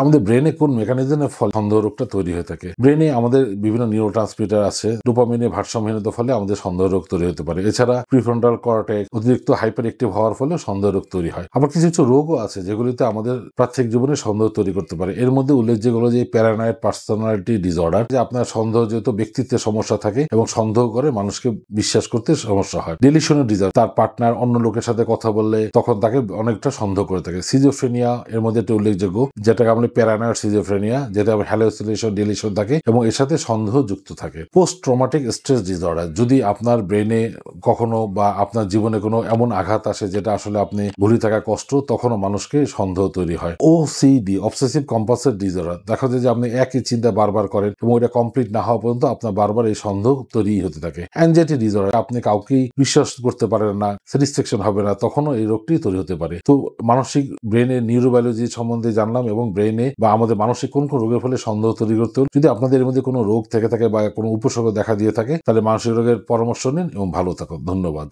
আমাদের ব্রেনে কোন মেকানিজমের ফলে সন্দেহ রোগটা তৈরি হয়ে থাকে? ব্রেনে আমাদের বিভিন্ন নিউরোট্রান্সমিটার আছে, ডোপামিনের ভারসাম্যহীনতার ফলে আমাদের সন্দেহ রোগ তৈরি হতে পারে। এছাড়া প্রিফ্রন্টাল কর্টেক্স অতিরিক্ত হাইপার অ্যাক্টিভ হওয়ার ফলে সন্দেহ রোগ তৈরি হয়। আবার কিছু কিছু রোগও আছে যেগুলিতে আমাদের প্রাত্যহিক জীবনে সন্দেহ তৈরি করতে পারে। এর মধ্যে উল্লেখযোগ্য হলো যে প্যারানয়েড পার্সোনালিটি ডিসঅর্ডার, যে আপনার সন্দেহজনিত ব্যক্তিত্বের সমস্যা থাকে এবং সন্দেহ করে মানুষকে বিশ্বাস করতে সমস্যা হয়। ডিলিশনের ডিসঅর্ডার, তার পার্টনার অন্য লোকের সাথে কথা বললে তখন তাকে অনেকটা সন্দেহ করে থাকে। সিজোফ্রেনিয়া এর মধ্যে একটা উল্লেখযোগ্য, যেটাকে আমরা প্যারানয়েড সিজোফ্রেনিয়া, যেটা হ্যালুসিনেশন ডিলিশন থাকে এবং এর সাথে সন্দেহ যুক্ত থাকে। পোস্ট ট্রমাটিক স্ট্রেস ডিসঅর্ডার, যদি আপনার ব্রেনে কখনো বা আপনার জীবনে কোনো এমন আঘাত আসে যেটা আসলে আপনি ভুলে থাকা কষ্ট, তখনও মানুষকে সন্দেহ তৈরি হয়। ওসিডি, অবসেসিভ কম্পালসিভ ডিসঅর্ডার, দেখা যায় যে আপনি একই চিন্তা বারবার করেন এবং এটা কমপ্লিট না হওয়া পর্যন্ত আপনার বারবার এই সন্দেহ তৈরি হতে থাকে। অ্যাংজাইটি ডিসঅর্ডার, আপনি কাউকেই বিশ্বাস করতে পারেন না, স্যাটিসফ্যাকশন হবে না, তখনও এই রোগটি তৈরি হতে পারে। তো মানসিক ব্রেনের নিউরোবায়োলজি সম্বন্ধে জানলাম এবং ব্রেনে বা আমাদের মানসিক কোন কোন রোগের ফলে সন্দেহ তৈরি করতে হল। যদি আপনাদের এর মধ্যে কোনো রোগ থেকে থাকে বা কোনো উপসর্গ দেখা দিয়ে থাকে, তাহলে মানসিক রোগের পরামর্শ নিন এবং ভালো থাকুন। ধন্যবাদ।